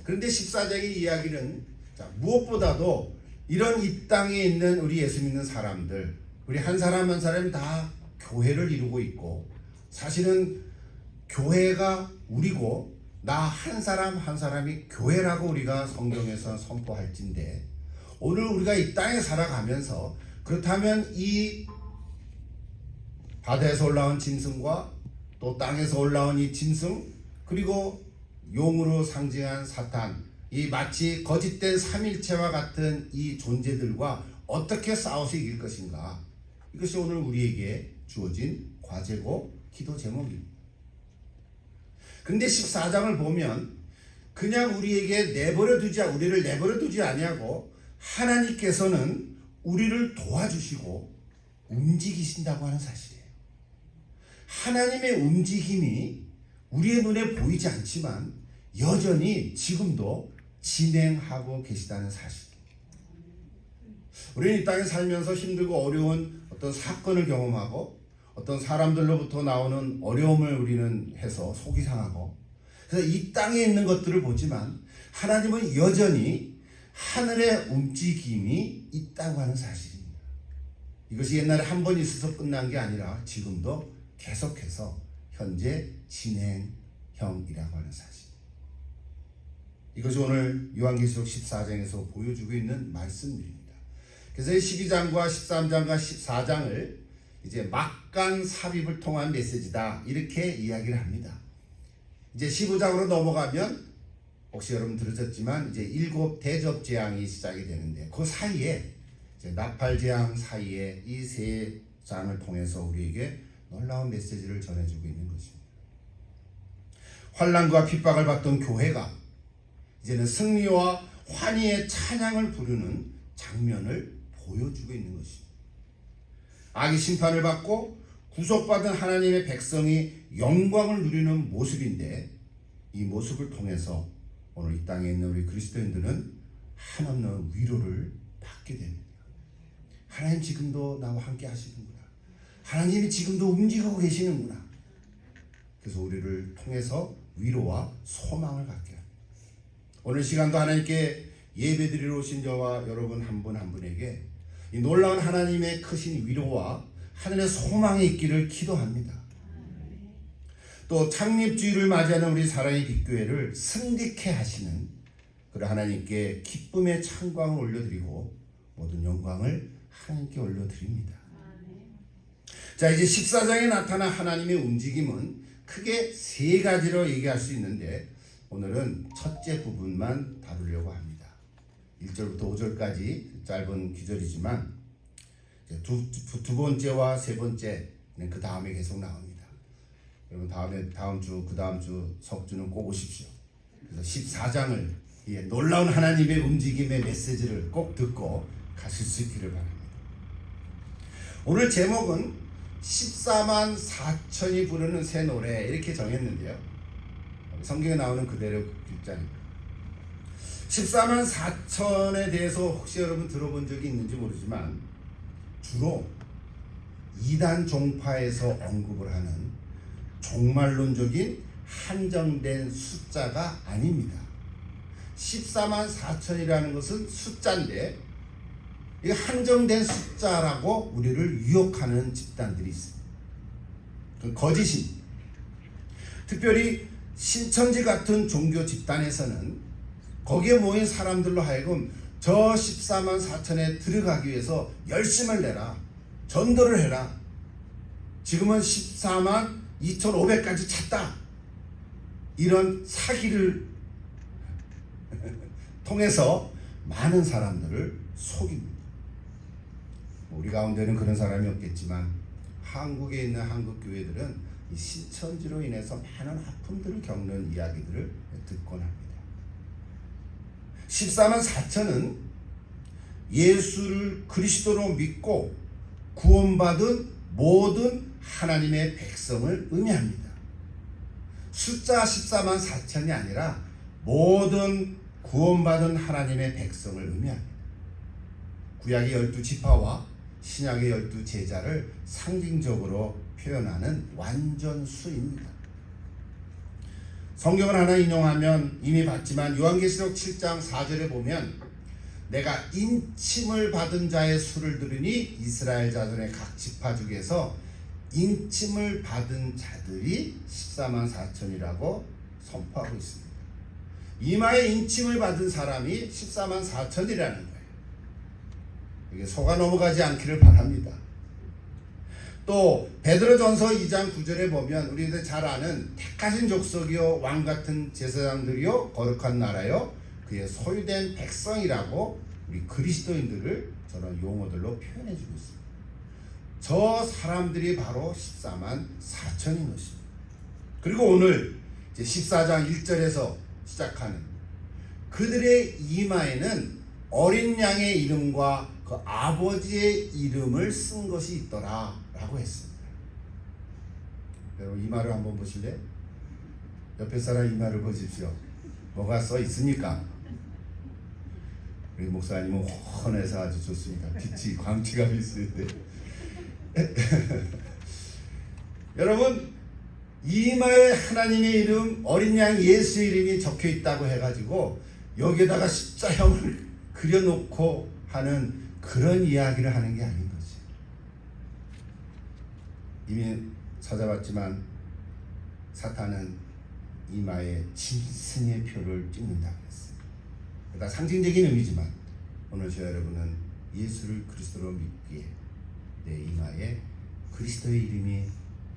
그런데 14장의 이야기는 무엇보다도 이런 이 땅에 있는 우리 예수 믿는 사람들, 우리 한 사람 한 사람이 다 교회를 이루고 있고, 사실은 교회가 우리고 나 한 사람 한 사람이 교회라고 우리가 성경에서 선포할진데, 오늘 우리가 이 땅에 살아가면서 그렇다면 이 바다에서 올라온 짐승과 또 땅에서 올라온 이 짐승, 그리고 용으로 상징한 사탄, 이 마치 거짓된 삼일체와 같은 이 존재들과 어떻게 싸워서 이길 것인가, 이것이 오늘 우리에게 주어진 과제고 기도 제목입니다. 근데 14장을 보면 그냥 우리를 내버려 두지 아니하고 하나님께서는 우리를 도와주시고 움직이신다고 하는 사실이에요. 하나님의 움직임이 우리의 눈에 보이지 않지만 여전히 지금도 진행하고 계시다는 사실. 우리는 이 땅에 살면서 힘들고 어려운 어떤 사건을 경험하고 어떤 사람들로부터 나오는 어려움을 우리는 해서 속이 상하고, 그래서 이 땅에 있는 것들을 보지만 하나님은 여전히 하늘의 움직임이 있다고 하는 사실입니다. 이것이 옛날에 한 번 있어서 끝난 게 아니라 지금도 계속해서 현재 진행형이라고 하는 사실. 이것이 오늘 요한계시록 14장에서 보여주고 있는 말씀들입니다. 그래서 12장과 13장과 14장을 이제 막강 삽입을 통한 메시지다, 이렇게 이야기를 합니다. 이제 15장으로 넘어가면 혹시 여러분 들으셨지만 이제 7 대접 재앙이 시작이 되는데, 그 사이에 이제 나팔 재앙 사이에 이 세 장을 통해서 우리에게 놀라운 메시지를 전해주고 있는 것입니다. 환난과 핍박을 받던 교회가 이제는 승리와 환희의 찬양을 부르는 장면을 보여주고 있는 것입니다. 악이 심판을 받고 구속받은 하나님의 백성이 영광을 누리는 모습인데, 이 모습을 통해서 오늘 이 땅에 있는 우리 그리스도인들은 한없는 위로를 받게 됩니다. 하나님 지금도 나와 함께 하시는구나. 하나님이 지금도 움직이고 계시는구나. 그래서 우리를 통해서 위로와 소망을 갖게 합니다. 오늘 시간도 하나님께 예배드리러 오신 저와 여러분 한 분 한 분에게 이 놀라운 하나님의 크신 위로와 하늘의 소망이 있기를 기도합니다. 또 창립주의를 맞이하는 우리 사랑의 빛교회를 승리케 하시는 그런 하나님께 기쁨의 찬광을 올려드리고 모든 영광을 하나님께 올려드립니다. 자, 이제 14장에 나타난 하나님의 움직임은 크게 세 가지로 얘기할 수 있는데, 오늘은 첫째 부분만 다루려고 합니다. 1절부터 5절까지 짧은 기절이지만 두 번째와 세 번째는 그 다음에 계속 나옵니다. 여러분 다음 주 그 다음 주 석주는 꼭 오십시오. 그래서 14장을 놀라운 하나님의 움직임의 메시지를 꼭 듣고 가실 수 있기를 바랍니다. 오늘 제목은 14만 4천이 부르는 새 노래, 이렇게 정했는데요. 성경에 나오는 그대로 글자입니다. 14만 4천에 대해서 혹시 여러분 들어본 적이 있는지 모르지만 주로 이단 종파에서 언급을 하는 종말론적인 한정된 숫자가 아닙니다. 14만 4천이라는 것은 숫자인데, 이 한정된 숫자라고 우리를 유혹하는 집단들이 있습니다. 그 거짓입니다. 특별히 신천지 같은 종교 집단에서는 거기에 모인 사람들로 하여금 저 14만 4천에 들어가기 위해서 열심을 내라, 전도를 해라, 지금은 14만 2,500까지 찼다, 이런 사기를 통해서 많은 사람들을 속입니다. 우리 가운데는 그런 사람이 없겠지만 한국에 있는 한국교회들은 이 신천지로 인해서 많은 아픔들을 겪는 이야기들을 듣곤 합니다. 14만 4천은 예수를 그리스도로 믿고 구원받은 모든 하나님의 백성을 의미합니다. 숫자 14만 4천이 아니라 모든 구원받은 하나님의 백성을 의미합니다. 구약의 12지파와 신약의 12제자를 상징적으로 표현하는 완전수입니다. 성경을 하나 인용하면 이미 봤지만 요한계시록 7장 4절에 보면 내가 인침을 받은 자의 수를 들으니 이스라엘 자손의 각 지파 중에서 인침을 받은 자들이 14만 4천이라고 선포하고 있습니다. 이마에 인침을 받은 사람이 14만 4천이라는 거예요. 이게 속아 넘어가지 않기를 바랍니다. 또 베드로전서 2장 9절에 보면 우리들 잘 아는 택하신 족속이요 왕같은 제사장들이요 거룩한 나라요 그의 소유된 백성이라고 우리 그리스도인들을 저런 용어들로 표현해 주고 있습니다. 저 사람들이 바로 14만 4천인 것입니다. 그리고 오늘 이제 14장 1절에서 시작하는 그들의 이마에는 어린 양의 이름과 그 아버지의 이름을 쓴 것이 있더라 라고 했습니다. 여러분 이마를 한번 보실래요? 옆에 사람 이마를 보십시오. 뭐가 써 있습니까? 우리 목사님은 훤해서 아주 좋습니다. 빛이 광채가 있는데 여러분 이마에 하나님의 이름 어린 양 예수의 이름이 적혀 있다고 해가지고 여기에다가 십자형을 그려놓고 하는 그런 이야기를 하는 게 아닌 거지. 이미 찾아봤지만 사탄은 이마에 짐승의 표를 찍는다고 했어요. 그러니까 상징적인 의미지만 오늘 저 여러분은 예수를 그리스도로 믿기에 내 이마에 그리스도의 이름이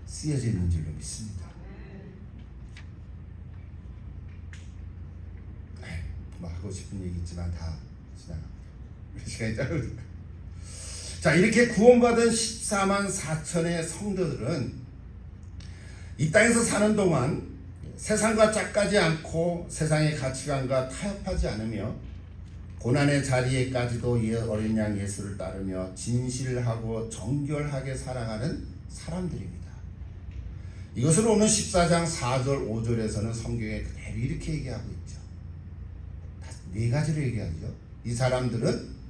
쓰여져 있는 줄로 믿습니다. 뭐 하고 싶은 얘기 있지만 다 지나갑니다. 시간이 짧으니까. 자, 이렇게 구원받은 14만 4천의 성도들은 이 땅에서 사는 동안 세상과 짝가지 않고 세상의 가치관과 타협하지 않으며 고난의 자리에까지도 어린 양 예수를 따르며 진실하고 정결하게 살아가는 사람들입니다. 이것을 오늘 14장 4절 5절에서는 성경에 그대로 이렇게 얘기하고 있죠. 네 가지로 얘기하죠. 이 사람들은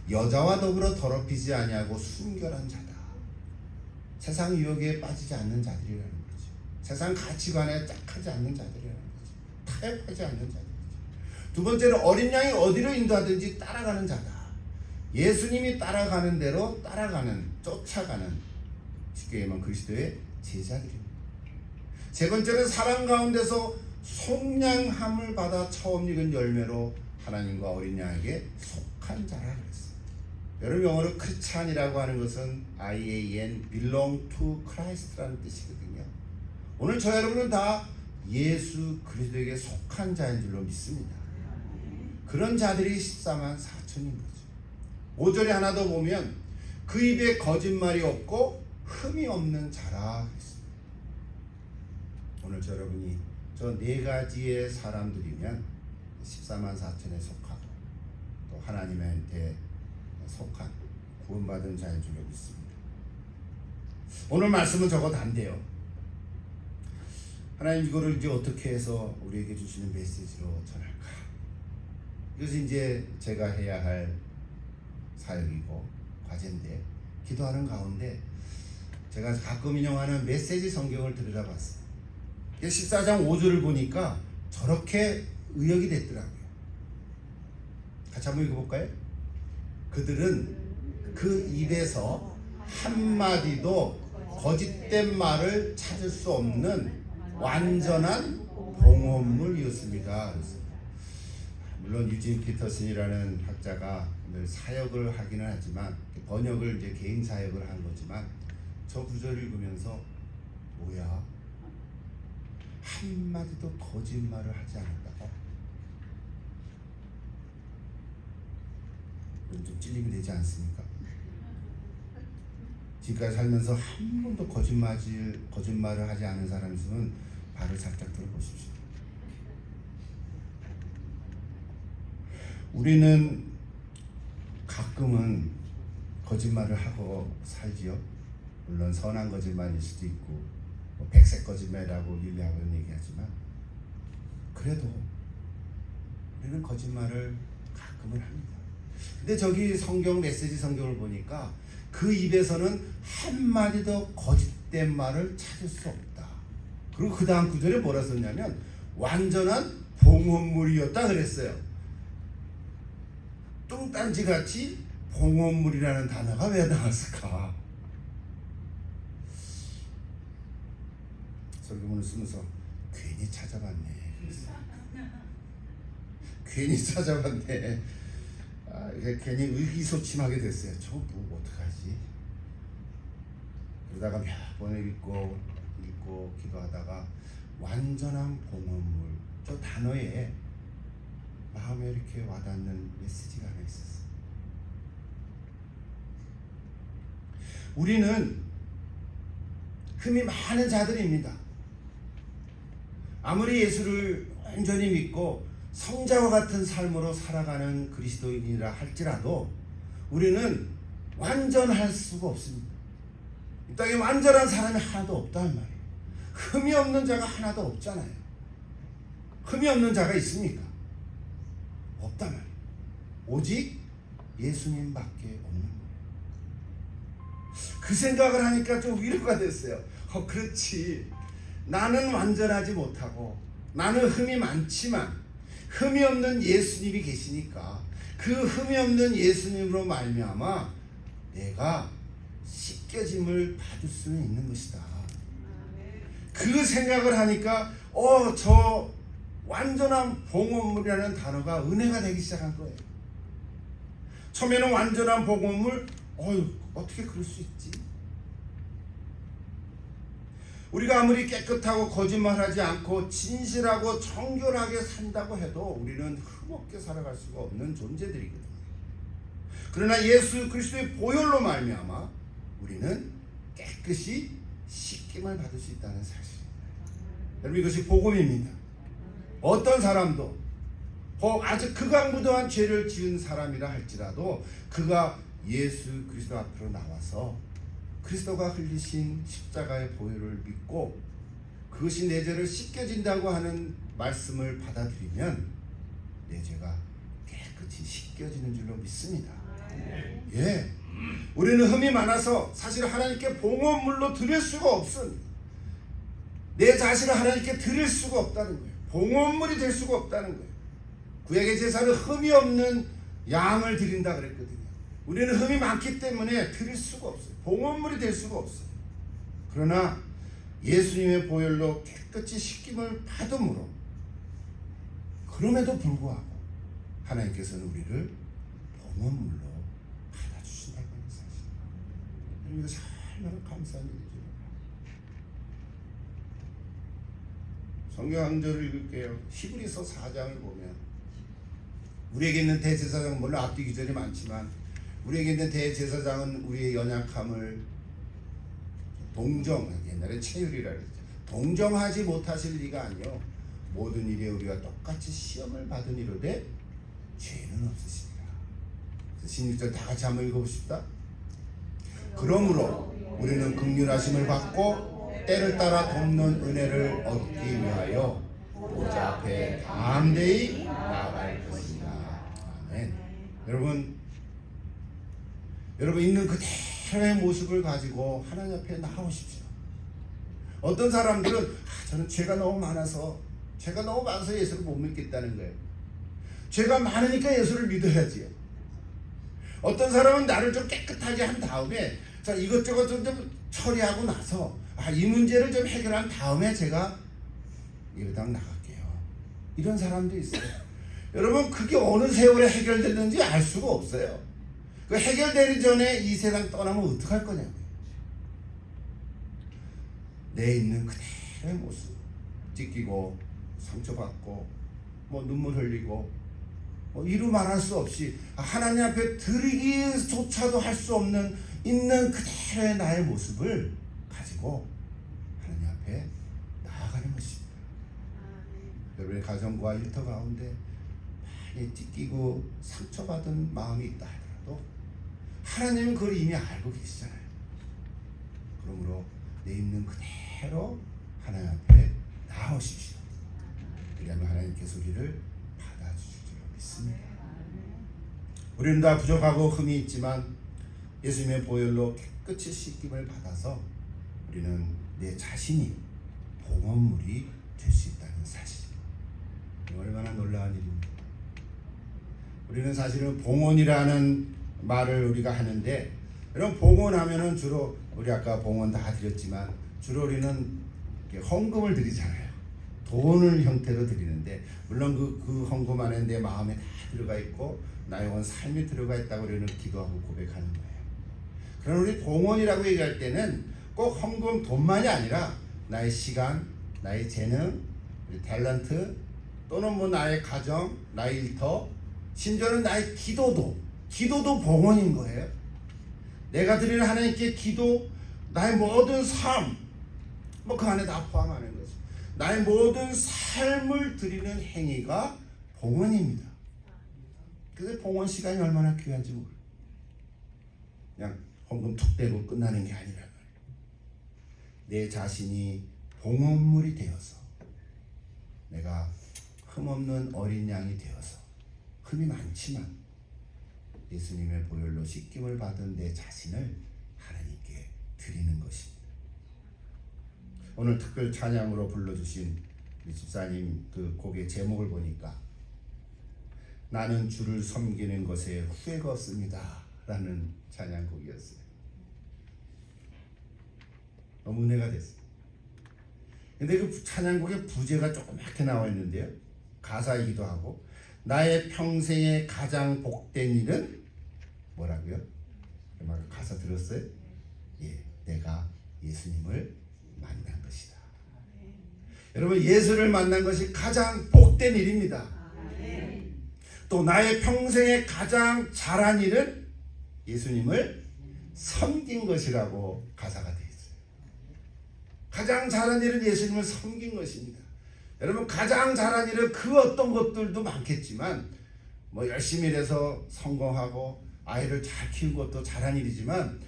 여자와 더불어 더럽히지 아니하고 순결한 자다. 세상 유혹에 빠지지 않는 자들이라는 거죠. 세상 가치관에 짝하지 않는 자들이라는 거죠. 타협하지 않는 자들이죠. 두 번째는 어린 양이 어디로 인도하든지 따라가는 자다. 예수님이 따라가는 대로 따라가는, 쫓아가는, 쉽게 얘기하면 그리스도의 제자들입니다. 세 번째는 사랑 가운데서 속량함을 받아 처음 익은 열매로 하나님과 어린 양에게 속한 자라 그랬어요. 여러분 영어로 크리스찬이라고 하는 것은 IAN, belong to Christ라는 뜻이거든요. 오늘 저 여러분은 다 예수 그리스도에게 속한 자인 줄로 믿습니다. 그런 자들이 14만 4천인 거죠. 5절에 하나 더 보면 그 입에 거짓말이 없고 흠이 없는 자라 했습니다. 오늘 저 여러분이 저 네 가지의 사람들이면 14만 4천에 속하고 또 하나님한테 속한 구원받은 자인 줄로 믿습니다. 오늘 말씀은 저거 단데요. 하나님 이거를 이제 어떻게 해서 우리에게 주시는 메시지로 전할까? 이것이 이제 제가 해야 할 사역이고 과제인데 기도하는 가운데 제가 가끔 인용하는 메시지 성경을 들여다봤어요. 14장 5절을 보니까 저렇게 의역이 됐더라고요. 같이 한번 읽어볼까요? 그들은 그 입에서 한마디도 거짓된 말을 찾을 수 없는 완전한 봉헌물이었습니다. 물론 유진 피터슨이라는 학자가 늘 사역을 하기는 하지만 번역을 이제 개인 사역을 한 거지만 저 구절을 읽으면서 뭐야? 한마디도 거짓말을 하지 않았다고? 좀 찔림이 되지 않습니까? 지금까지 살면서 한 번도 거짓말을 하지 않은 사람이 있으면 발을 살짝 들어보십시오. 우리는 가끔은 거짓말을 하고 살지요. 물론 선한 거짓말일 수도 있고 백색 거짓말이라고 윤리학은 얘기하지만 그래도 우리는 거짓말을 가끔은 합니다. 근데 저기 성경 메시지 성경을 보니까 그 입에서는 한마디도 거짓된 말을 찾을 수 없다. 그리고 그 다음 구절에 뭐라 썼냐면 완전한 봉헌물이었다 그랬어요. 뚱딴지같이 봉헌물이라는 단어가 왜 나왔을까? 설교문을 쓰면서 괜히 찾아봤네. 괜히 찾아봤네. 괜히 의기소침하게 됐어요. 저거 뭐 어떡하지? 그러다가 몇 번을 읽고 기도하다가 완전한 봉헌물, 저 단어에 마음에 이렇게 와닿는 메시지가 하나 있었어요. 우리는 흠이 많은 자들입니다. 아무리 예수를 온전히 믿고 성자와 같은 삶으로 살아가는 그리스도인이라 할지라도 우리는 완전할 수가 없습니다. 이 땅에 완전한 사람이 하나도 없단 말이에요. 흠이 없는 자가 하나도 없잖아요. 흠이 없는 자가 있습니까? 없단 말이에요. 오직 예수님밖에 없는 거예요. 그 생각을 하니까 좀 위로가 됐어요. 그렇지. 나는 완전하지 못하고 나는 흠이 많지만 흠이 없는 예수님이 계시니까 그 흠이 없는 예수님으로 말미암아 내가 씻겨짐을 받을 수는 있는 것이다. 그 생각을 하니까 저 완전한 봉헌물이라는 단어가 은혜가 되기 시작한 거예요. 처음에는 완전한 봉헌물, 어떻게 그럴 수 있지? 우리가 아무리 깨끗하고 거짓말하지 않고 진실하고 정결하게 산다고 해도 우리는 흠없게 살아갈 수가 없는 존재들이거든요. 그러나 예수 그리스도의 보혈로 말미암아 우리는 깨끗이 씻김을 받을 수 있다는 사실입니다. 여러분, 이것이 복음입니다. 어떤 사람도 아주 극악무도한 죄를 지은 사람이라 할지라도 그가 예수 그리스도 앞으로 나와서 그리스도가 흘리신 십자가의 보혈을 믿고 그것이 내 죄를 씻겨진다고 하는 말씀을 받아들이면 내 죄가 깨끗이 씻겨지는 줄로 믿습니다. 예, 우리는 흠이 많아서 사실 하나님께 봉헌물로 드릴 수가 없습니다. 내 자신을 하나님께 드릴 수가 없다는 거예요. 봉헌물이 될 수가 없다는 거예요. 구약의 제사는 흠이 없는 양을 드린다 그랬거든요. 우리는 흠이 많기 때문에 드릴 수가 없어요. 봉헌물이 될 수가 없어요. 그러나 예수님의 보혈로 깨끗이 씻김을 받음으로 그럼에도 불구하고 하나님께서는 우리를 봉헌물로 받아주신다는 사실. 이거 얼마나 감사한 일이죠. 성경 한 절을 읽을게요. 히브리서 4장을 보면 우리에게 있는 대제사장은 물론 앞뒤 규절이 많지만 우리에게 있는 대제사장은 우리의 연약함을 옛날에 체휼이라 그랬죠. 동정하지 못하실 리가 아니요 모든 일에 우리가 똑같이 시험을 받은 이로되 죄는 없으시리라. 16절 다 같이 한번 읽어보십시다. 그러므로 우리는 긍휼하심을 받고 때를 따라 돕는 은혜를 얻기 위하여 보좌 앞에 담대히 나아갈 것이다. 아멘. 여러분 있는 그대로의 모습을 가지고 하나님 앞에 나오십시오. 어떤 사람들은 저는 죄가 너무 많아서 예수를 못 믿겠다는 거예요. 죄가 많으니까 예수를 믿어야지요. 어떤 사람은 나를 좀 깨끗하게 한 다음에 이것저것 좀 처리하고 나서 이 문제를 좀 해결한 다음에 제가 예배당 나갈게요. 이런 사람도 있어요. 여러분, 그게 어느 세월에 해결됐는지 알 수가 없어요. 그 해결되기 전에 이 세상 떠나면 어떡할 거냐고요. 내 있는 그대로의 모습, 찢기고 상처받고 눈물 흘리고 이루 말할 수 없이 하나님 앞에 드리기조차도 할 수 없는 있는 그대로의 나의 모습을 가지고 하나님 앞에 나아가는 것입니다. 여러분의 가정과 일터 가운데 많이 찢기고 상처받은 마음이 있다 하더라도 하나님은 그걸 이미 알고 계시잖아요. 그러므로 내 있는 그대로 하나님 앞에 나오십시오. 그러면 하나님께서 우리를 받아주실 줄 믿습니다. 우리는 다 부족하고 흠이 있지만 예수님의 보혈로 깨끗이 씻김을 받아서 우리는 내 자신이 봉헌물이 될 수 있다는 사실입니다. 얼마나 놀라운 일입니까? 우리는 사실은 봉헌이라는 말을 우리가 하는데, 이런 봉헌하면은 주로 우리 아까 봉헌 다 드렸지만 주로 우리는 헌금을 드리잖아요. 돈을 형태로 드리는데, 물론 그 헌금 안에 내 마음에 다 들어가 있고 나의 온 삶이 들어가 있다고 우리는 기도하고 고백하는 거예요. 그럼 우리 봉헌이라고 얘기할 때는 꼭 헌금 돈만이 아니라 나의 시간, 나의 재능, 우리 탤런트, 또는 뭐 나의 가정, 나의 일터, 심지어는 나의 기도도 봉헌인 거예요. 내가 드리는 하나님께 기도, 나의 모든 삶, 뭐 그 안에 다 포함하는 거죠. 나의 모든 삶을 드리는 행위가 봉헌입니다. 그래서 봉헌 시간이 얼마나 귀한지 모르겠어요. 그냥 헌금 툭 떼고 끝나는 게 아니라 내 자신이 봉헌물이 되어서, 내가 흠없는 어린 양이 되어서, 흠이 많지만 예수님의 보혈로 씻김을 받은 내 자신을 하나님께 드리는 것입니다. 오늘 특별 찬양으로 불러주신 우리 집사님 그 곡의 제목을 보니까 나는 주를 섬기는 것에 후회가 없습니다 라는 찬양곡이었어요. 너무 은혜가 됐어요. 근데 그 찬양곡에 부제가 조그맣게 나와 있는데요, 가사이기도 하고, 나의 평생에 가장 복된 일은 뭐라고요? 가사 들었어요? 예, 내가 예수님을 만난 것이다. 여러분, 예수를 만난 것이 가장 복된 일입니다. 또 나의 평생에 가장 잘한 일은 예수님을 섬긴 것이라고 가사가 되어 있어요. 가장 잘한 일은 예수님을 섬긴 것입니다. 여러분, 가장 잘한 일은 그 어떤 것들도 많겠지만, 뭐 열심히 일해서 성공하고 아이를 잘 키운 것도 잘한 일이지만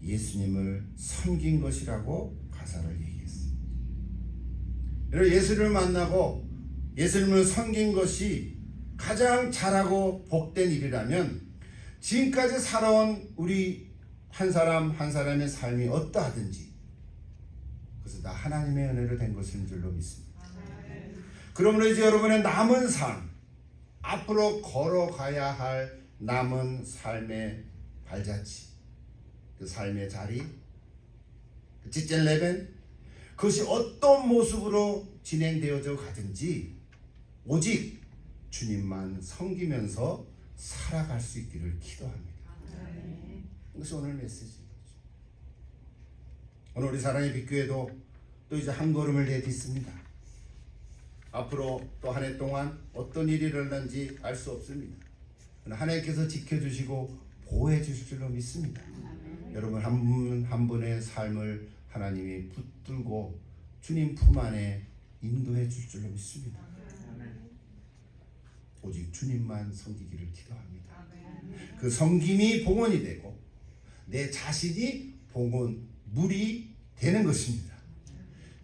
예수님을 섬긴 것이라고 가사를 얘기했어요. 여러분, 예수를 만나고 예수님을 섬긴 것이 가장 잘하고 복된 일이라면, 지금까지 살아온 우리 한 사람 한 사람의 삶이 어떠하든지 그것은 다 하나님의 은혜로 된 것인 줄로 믿습니다. 그러므로 이제 여러분의 남은 삶, 앞으로 걸어가야 할 남은 삶의 발자취, 그 삶의 자리, 그 지젤 레벤, 그것이 어떤 모습으로 진행되어져 가든지 오직 주님만 섬기면서 살아갈 수 있기를 기도합니다. 그것이 오늘 메시지인 거죠. 오늘 우리 사랑의 빛교회도 또 이제 한 걸음을 내딛습니다. 앞으로 또 한 해 동안 어떤 일이 일어날지 알 수 없습니다. 하나님께서 지켜주시고 보호해 주실 줄로 믿습니다. 여러분 한 분 한 분의 삶을 하나님이 붙들고 주님 품 안에 인도해 줄 줄로 믿습니다. 오직 주님만 섬기기를 기도합니다. 그 섬김이 봉헌이 되고 내 자신이 봉헌물이 되는 것입니다.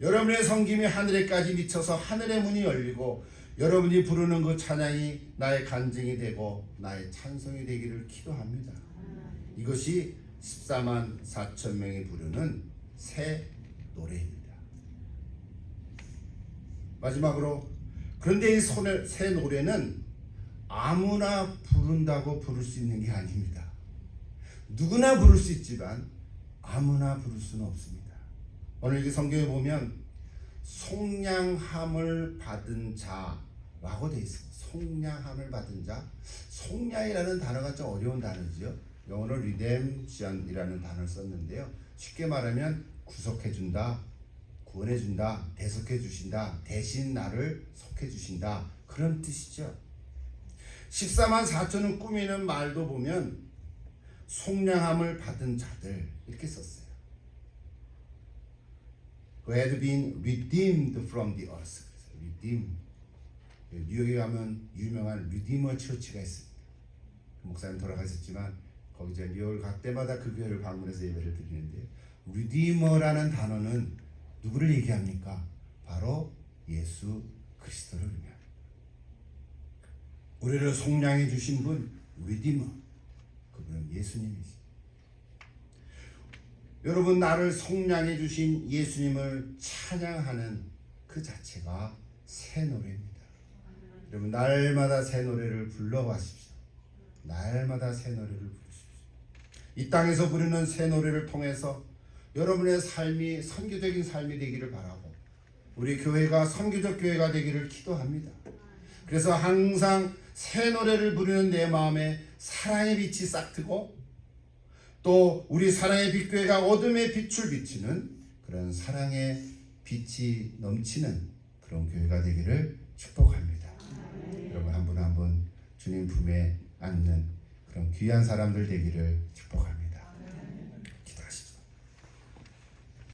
여러분의 섬김이 하늘에까지 미쳐서 하늘의 문이 열리고 여러분이 부르는 그 찬양이 나의 간증이 되고 나의 찬송이 되기를 기도합니다. 이것이 14만 4천 명이 부르는 새 노래입니다. 마지막으로, 그런데 이 새 노래는 아무나 부른다고 부를 수 있는 게 아닙니다. 누구나 부를 수 있지만 아무나 부를 수는 없습니다. 오늘 이 성경에 보면 속량함을 받은 자라고 되어 있습니다. 속량함을 받은 자. 속량이라는 단어가 좀 어려운 단어죠. 영어로 redemption이라는 단어를 썼는데요, 쉽게 말하면 구속해준다, 구원해준다, 대속해주신다, 대신 나를 속해주신다, 그런 뜻이죠. 14만 4천을 꾸미는 말도 보면 속량함을 받은 자들 이렇게 썼어요. Who had been redeemed from the earth. redeemed. 뉴욕에 가면 유명한 리디머 처치가 있습니다. 그 목사님 돌아가셨지만 거기 제가 뉴욕을 갈 때마다 그 교회를 방문해서 예배를 드리는데요, 리디머라는 단어는 누구를 얘기합니까? 바로 예수 그리스도를 의미합니다. 우리를 속량해 주신 분, 리디머, 그분은 예수님이십니다. 여러분, 나를 속량해 주신 예수님을 찬양하는 그 자체가 새 노래입니다. 여러분 날마다 새 노래를 불러가십시오. 날마다 새 노래를 부르십시오. 이 땅에서 부르는 새 노래를 통해서 여러분의 삶이 선교적인 삶이 되기를 바라고 우리 교회가 선교적 교회가 되기를 기도합니다. 그래서 항상 새 노래를 부르는 내 마음에 사랑의 빛이 싹트고 또 우리 사랑의 빛교회가 어둠의 빛을 비치는 그런 사랑의 빛이 넘치는 그런 교회가 되기를 축복합니다. 여러분 한 분 한 분 주님 품에 안는 그런 귀한 사람들 되기를 축복합니다.